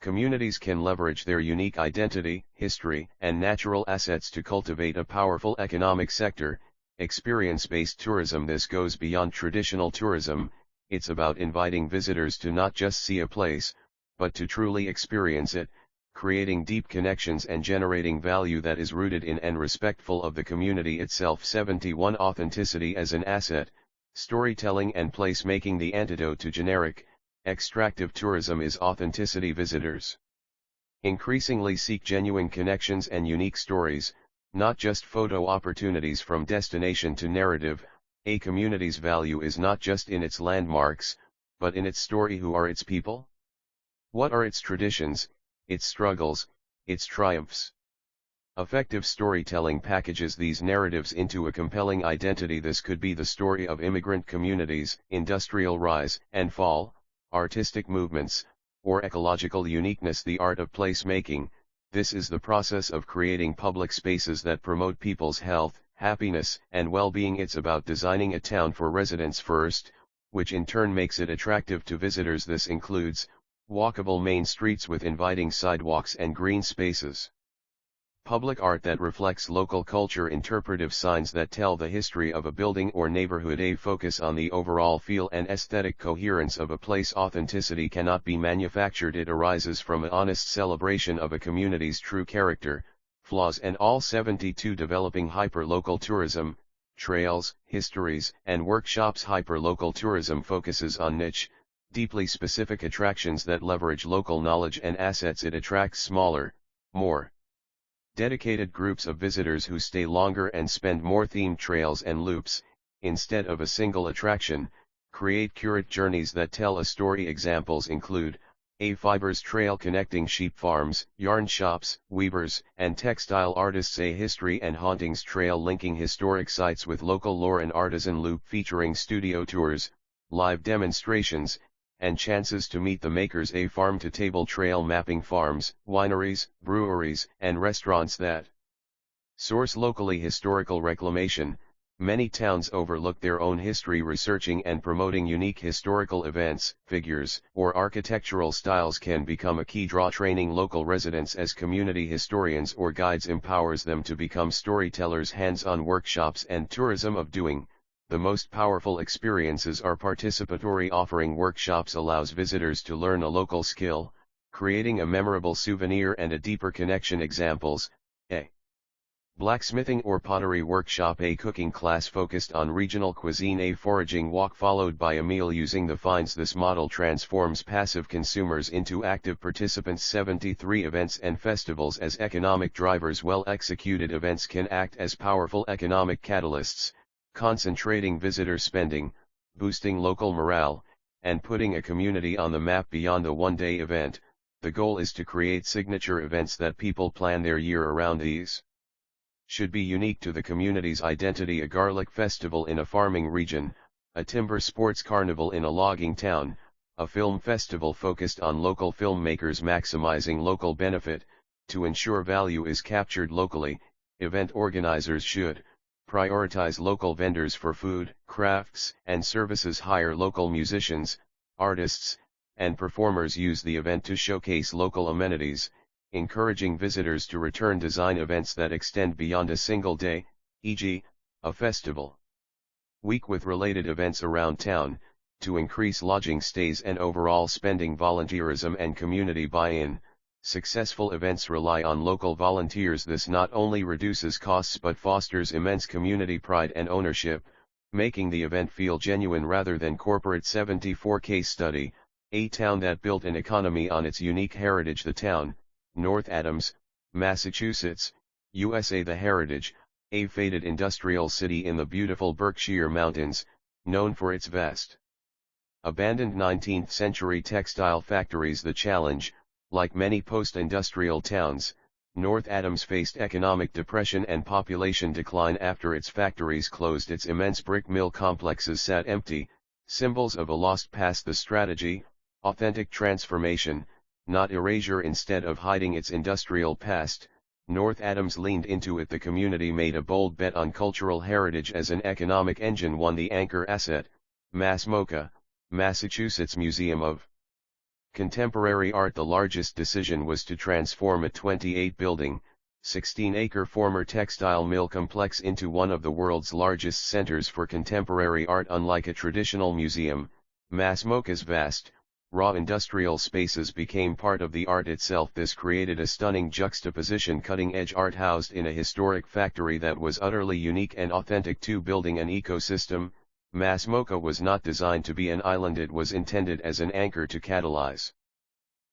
communities can leverage their unique identity, history, and natural assets to cultivate a powerful economic sector, experience-based tourism. This goes beyond traditional tourism. It's about inviting visitors to not just see a place, but to truly experience it, creating deep connections and generating value that is rooted in and respectful of the community itself. 71 Authenticity as an asset, storytelling and placemaking. The antidote to generic, extractive tourism is authenticity. Visitors increasingly seek genuine connections and unique stories, not just photo opportunities. From destination to narrative, a community's value is not just in its landmarks, but in its story, who are its people? What are its traditions, its struggles, its triumphs? Effective storytelling packages these narratives into a compelling identity. This could be the story of immigrant communities, industrial rise and fall, artistic movements, or ecological uniqueness. The art of placemaking. This is the process of creating public spaces that promote people's health, happiness, and well-being. It's about designing a town for residents first, which in turn makes it attractive to visitors. This includes walkable main streets with inviting sidewalks and green spaces. Public art that reflects local culture. Interpretive signs that tell the history of a building or neighborhood. A focus on the overall feel and aesthetic coherence of a place. Authenticity cannot be manufactured. It arises from an honest celebration of a community's true character, flaws, and all. 72. Developing hyperlocal tourism, trails, histories, and workshops. Hyperlocal tourism focuses on niche, deeply specific attractions that leverage local knowledge and assets. It attracts smaller, more dedicated groups of visitors who stay longer and spend more. Themed trails and loops, instead of a single attraction, create curate journeys that tell a story. Examples include a fibers trail connecting sheep farms, yarn shops, weavers, and textile artists. A history and hauntings trail linking historic sites with local lore. An artisan loop featuring studio tours, live demonstrations, and chances to meet the makers. A farm-to-table trail mapping farms, wineries, breweries, and restaurants that source locally. Historical reclamation. Many towns overlook their own history. Researching and promoting unique historical events, figures, or architectural styles can become a key draw. Training local residents as community historians or guides empowers them to become storytellers. Hands-on workshops and tourism of doing. The most powerful experiences are participatory. Offering workshops allows visitors to learn a local skill, creating a memorable souvenir and a deeper connection. Examples: a blacksmithing or pottery workshop, a cooking class focused on regional cuisine, a foraging walk followed by a meal using the finds. This model transforms passive consumers into active participants. 73. Events and festivals as economic drivers. Well-executed events can act as powerful economic catalysts, concentrating visitor spending, boosting local morale, and putting a community on the map. Beyond a one-day event, the goal is to create signature events that people plan their year around. These should be unique to the community's identity. A garlic festival in a farming region, a timber sports carnival in a logging town, a film festival focused on local filmmakers. Maximizing local benefit. To ensure value is captured locally, event organizers should prioritize local vendors for food, crafts, and services. Hire local musicians, artists, and performers. Use the event to showcase local amenities, encouraging visitors to return. Design events that extend beyond a single day, e.g., a festival week with related events around town, to increase lodging stays and overall spending. Volunteerism and community buy-in. Successful events rely on local volunteers. This not only reduces costs but fosters immense community pride and ownership, making the event feel genuine rather than corporate. 74. Case study: a town that built an economy on its unique heritage. The town, North Adams, Massachusetts, USA. The Heritage, a fated industrial city in the beautiful Berkshire Mountains, known for its vast, abandoned 19th-century textile factories. The challenge: like many post-industrial towns, North Adams faced economic depression and population decline after its factories closed. Its immense brick mill complexes sat empty, symbols of a lost past. The strategy: authentic transformation, not erasure. Instead of hiding its industrial past, North Adams leaned into it. The community made a bold bet on cultural heritage as an economic engine. 1. The anchor asset: MassMoCA, Massachusetts Museum of Contemporary Art. The largest decision was to transform a 28-building, 16-acre former textile mill complex into one of the world's largest centers for contemporary art. Unlike a traditional museum, MassMoCA's vast, raw industrial spaces became part of the art itself. This created a stunning juxtaposition: cutting-edge art housed in a historic factory that was utterly unique and authentic. 2. Building an ecosystem: MassMoCA was not designed to be an island. It was intended as an anchor to catalyze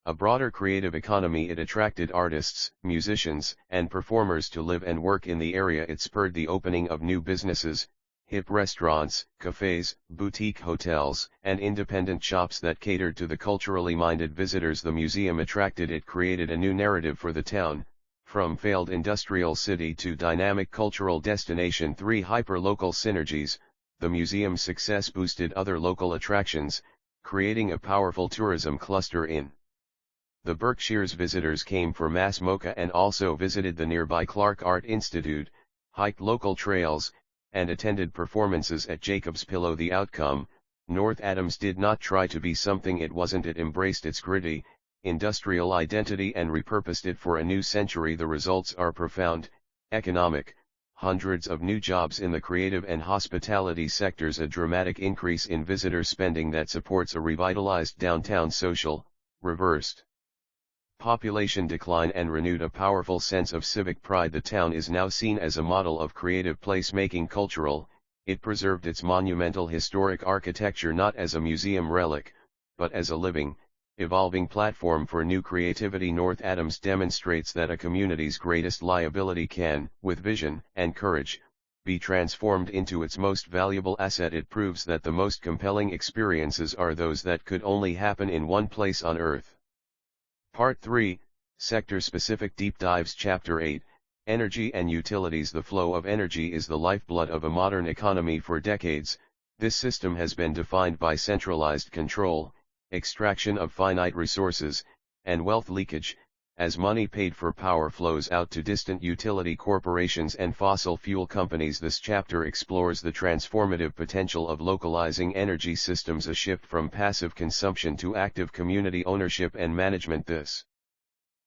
a broader creative economy. It attracted artists, musicians, and performers to live and work in the area. It spurred the opening of new businesses, hip restaurants, cafes, boutique hotels, and independent shops that catered to the culturally minded visitors the museum attracted. It created a new narrative for the town, from failed industrial city to dynamic cultural destination. 3. Hyper-local synergies. The museum's success boosted other local attractions, creating a powerful tourism cluster in the Berkshires. Visitors came for Mass Mocha and also visited the nearby Clark Art Institute, hiked local trails, and attended performances at Jacob's Pillow. The outcome: North Adams did not try to be something it wasn't. It embraced its gritty, industrial identity and repurposed it for a new century. The results are profound. Economic: hundreds of new jobs in the creative and hospitality sectors, a dramatic increase in visitor spending that supports a revitalized downtown. Social: reversed population decline and renewed a powerful sense of civic pride. The town is now seen as a model of creative placemaking. Cultural: it preserved its monumental historic architecture not as a museum relic, but as a living, evolving platform for new creativity. North Adams demonstrates that a community's greatest liability can, with vision and courage, be transformed into its most valuable asset. It proves that the most compelling experiences are those that could only happen in one place on Earth. Part 3, Sector-Specific Deep Dives. Chapter 8, Energy and Utilities. The flow of energy is the lifeblood of a modern economy. For decades, this system has been defined by centralized control, extraction of finite resources, and wealth leakage, as money paid for power flows out to distant utility corporations and fossil fuel companies. This chapter explores the transformative potential of localizing energy systems, a shift from passive consumption to active community ownership and management. This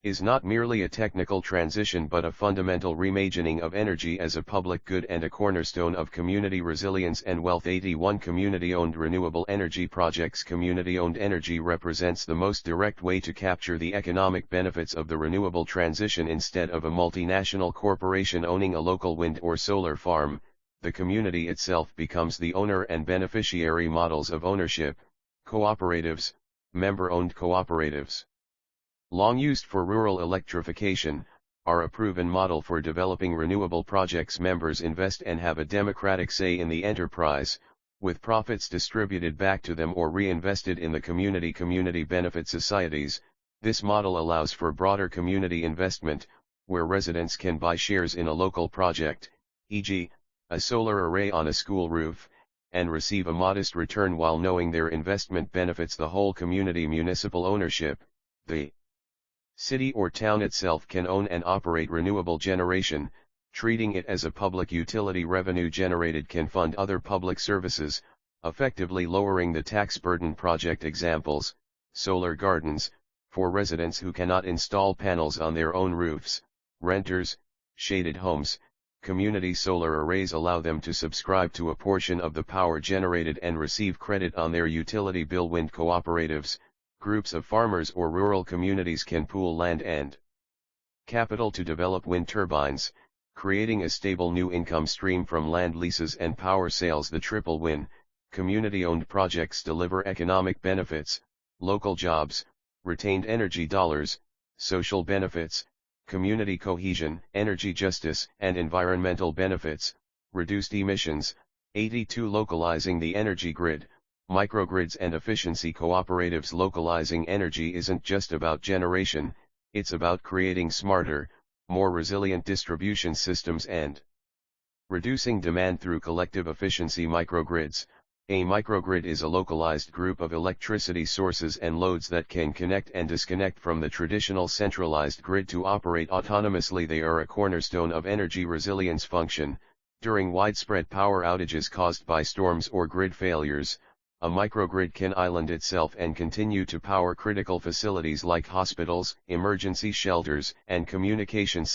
is not merely a technical transition but a fundamental reimagining of energy as a public good and a cornerstone of community resilience and wealth. 81 Community-owned renewable energy projects. Community-owned energy represents the most direct way to capture the economic benefits of the renewable transition. Instead of a multinational corporation owning a local wind or solar farm, the community itself becomes the owner and beneficiary. Models of ownership: cooperatives, member-owned cooperatives, long used for rural electrification, are a proven model for developing renewable projects. Members invest and have a democratic say in the enterprise, with profits distributed back to them or reinvested in the community. Community benefit societies. This model allows for broader community investment, where residents can buy shares in a local project, e.g., a solar array on a school roof, and receive a modest return while knowing their investment benefits the whole community. Municipal ownership. The city or town itself can own and operate renewable generation, treating it as a public utility. Revenue generated can fund other public services, effectively lowering the tax burden. Project examples: solar gardens, for residents who cannot install panels on their own roofs; renters; shaded homes. Community solar arrays allow them to subscribe to a portion of the power generated and receive credit on their utility bill. Wind cooperatives. Groups of farmers or rural communities can pool land and capital to develop wind turbines, creating a stable new income stream from land leases and power sales. The triple win: community-owned projects deliver economic benefits, local jobs, retained energy dollars, social benefits, community cohesion, energy justice, and environmental benefits, reduced emissions. 82 Localizing the energy grid. Microgrids and efficiency cooperatives. Localizing energy isn't just about generation, it's about creating smarter, more resilient distribution systems and reducing demand through collective efficiency. Microgrids. A microgrid is a localized group of electricity sources and loads that can connect and disconnect from the traditional centralized grid to operate autonomously. They are a cornerstone of energy resilience function. During widespread power outages caused by storms or grid failures, a microgrid can island itself and continue to power critical facilities like hospitals, emergency shelters, and communication